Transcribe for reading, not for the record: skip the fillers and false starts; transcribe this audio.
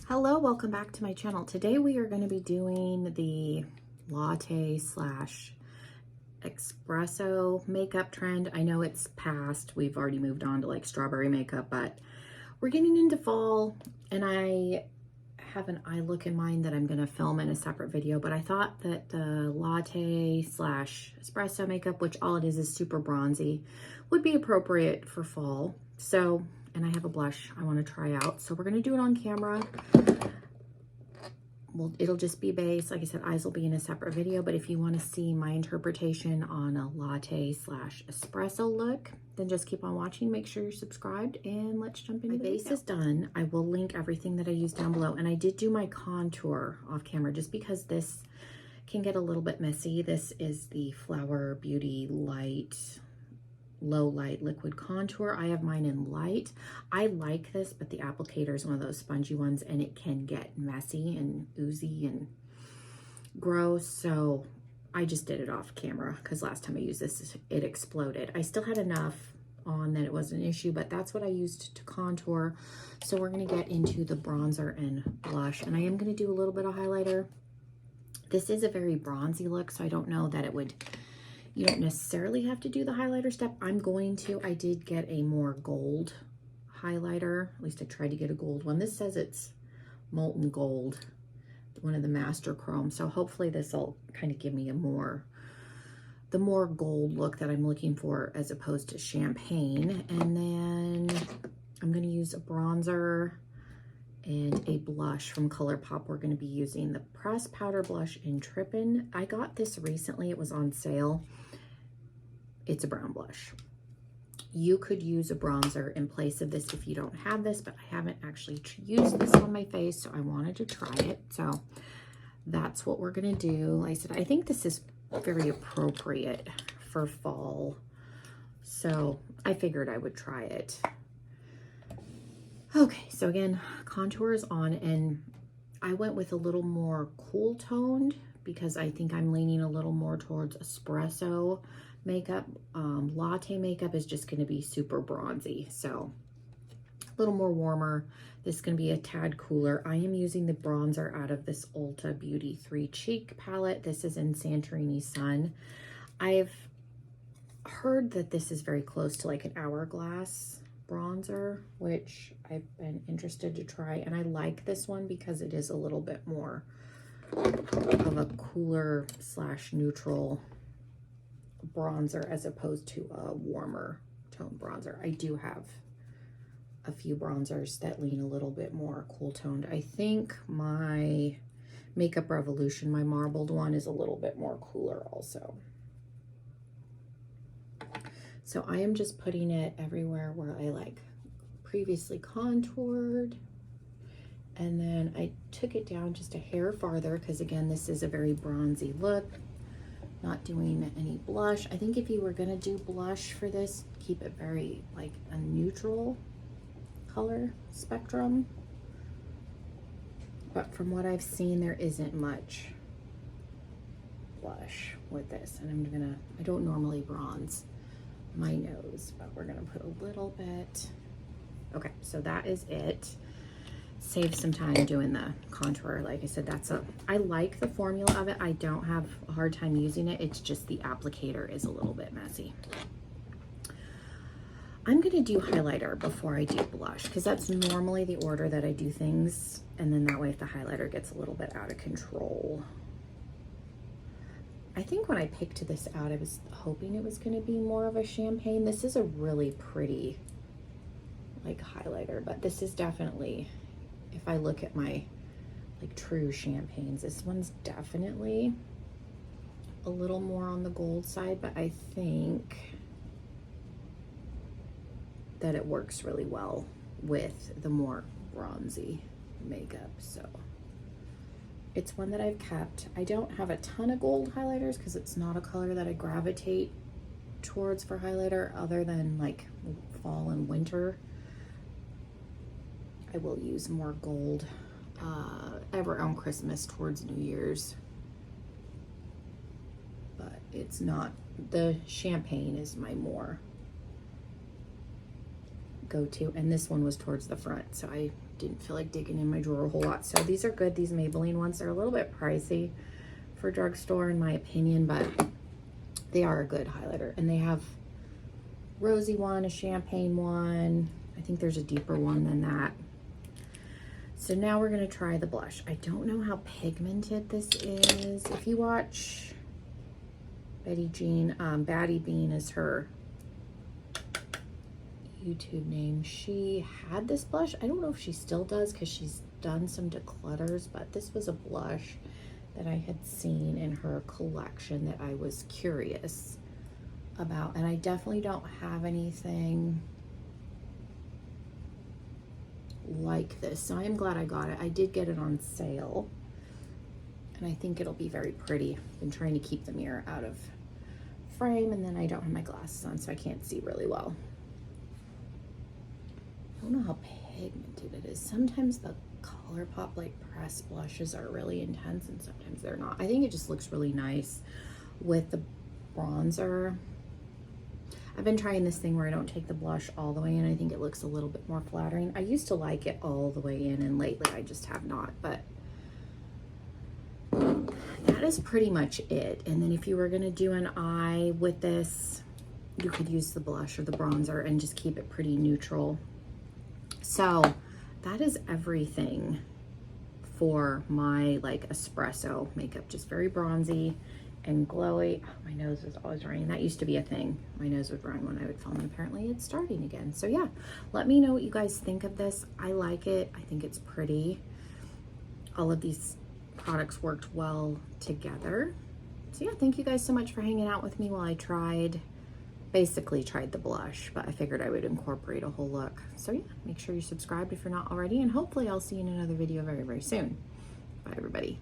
Hello, welcome back to my channel. Today we are going to be doing the latte slash espresso makeup trend. I know it's past, we've already moved on to like strawberry makeup, but we're getting into fall and I have an eye look in mind that I'm going to film in a separate video, but I thought that the latte slash espresso makeup, which all it is super bronzy, would be appropriate for fall. So, and I have a blush I want to try out. So we're going to do it on camera. Well, it'll just be base. Like I said, eyes will be in a separate video, but if you want to see my interpretation on a latte slash espresso look, then just keep on watching. Make sure you're subscribed and let's jump into the video. My base is done. I will link everything that I used down below, and I did do my contour off camera just because this can get a little bit messy. This is the Flower Beauty Low Light Liquid Contour. I have mine in light. I like this, but the applicator is one of those spongy ones and it can get messy and oozy and gross. So I just did it off camera because last time I used this, it exploded. I still had enough on that it wasn't an issue, but that's what I used to contour. So we're going to get into the bronzer and blush, and I am going to do a little bit of highlighter. This is a very bronzy look, so I don't know that it would, you don't necessarily have to do the highlighter step. I'm going to. I did get a more gold highlighter. At least I tried to get a gold one. This says it's molten gold, one of the master chrome. So hopefully this will kind of give me the more gold look that I'm looking for as opposed to champagne. And then I'm going to use a bronzer and a blush from ColourPop. We're going to be using the Pressed Powder Blush in Trippin'. I got this recently. It was on sale. It's a brown blush. You could use a bronzer in place of this if you don't have this, but I haven't actually used this on my face, so I wanted to try it. So that's what we're going to do. Like I said, I think this is very appropriate for fall, so I figured I would try it. Okay, so again, contour is on, and I went with a little more cool toned because I think I'm leaning a little more towards espresso makeup. Latte makeup is just going to be super bronzy, so a little more warmer. This is going to be a tad cooler. I am using the bronzer out of this Ulta Beauty 3 Cheek palette. This is in Santorini Sun. I've heard that this is very close to like an Hourglass bronzer, which I've been interested to try, and I like this one because it is a little bit more of a cooler slash neutral bronzer as opposed to a warmer tone bronzer. I do have a few bronzers that lean a little bit more cool toned. I think my Makeup Revolution, my marbled one, is a little bit more cooler also. So I am just putting it everywhere where I like previously contoured. And then I took it down just a hair farther because again, this is a very bronzy look. Not doing any blush. I think if you were gonna do blush for this, keep it very like a neutral color spectrum. But from what I've seen, there isn't much blush with this. And I don't normally bronze my nose, but we're gonna put a little bit. Okay, so that is it. Save some time doing the contour. Like I said, I like the formula of it. I don't have a hard time using it. It's just the applicator is a little bit messy. I'm gonna do highlighter before I do blush because that's normally the order that I do things, and then that way if the highlighter gets a little bit out of control. I think when I picked this out, I was hoping it was going to be more of a champagne. This is a really pretty like highlighter, but this is definitely, if I look at my like true champagnes, this one's definitely a little more on the gold side, but I think that it works really well with the more bronzy makeup. So it's one that I've kept. I don't have a ton of gold highlighters because it's not a color that I gravitate towards for highlighter other than like fall and winter. I will use more gold ever on Christmas towards New Year's. But it's not, the champagne is my more go-to, and this one was towards the front, so I didn't feel like digging in my drawer a whole lot. So these are good. These Maybelline ones are a little bit pricey for drugstore in my opinion, but they are a good highlighter. And they have rosy one, a champagne one. I think there's a deeper one than that. So now we're gonna try the blush. I don't know how pigmented this is. If you watch Betty Jean, Baddie Bean is her YouTube name. She had this blush. I don't know if she still does because she's done some declutters, but this was a blush that I had seen in her collection that I was curious about. And I definitely don't have anything like this, so I'm glad I got it. I did get it on sale, and I think it'll be very pretty. I've been trying to keep the mirror out of frame, and then I don't have my glasses on, so I can't see really well. I don't know how pigmented it is. Sometimes the ColourPop like pressed blushes are really intense, and sometimes they're not. I think it just looks really nice with the bronzer. I've been trying this thing where I don't take the blush all the way in. I think it looks a little bit more flattering. I used to like it all the way in, and lately I just have not, but that is pretty much it. And then if you were gonna do an eye with this, you could use the blush or the bronzer and just keep it pretty neutral. So that is everything for my like espresso makeup. Just very bronzy and glowy. Oh, my nose is always running. That used to be a thing. My nose would run when I would film, and apparently it's starting again. So yeah, let me know what you guys think of this. I like it. I think it's pretty. All of these products worked well together. So yeah, thank you guys so much for hanging out with me while I basically tried the blush, but I figured I would incorporate a whole look. So yeah, make sure you're subscribed if you're not already, and hopefully I'll see you in another video very, very soon. Bye everybody.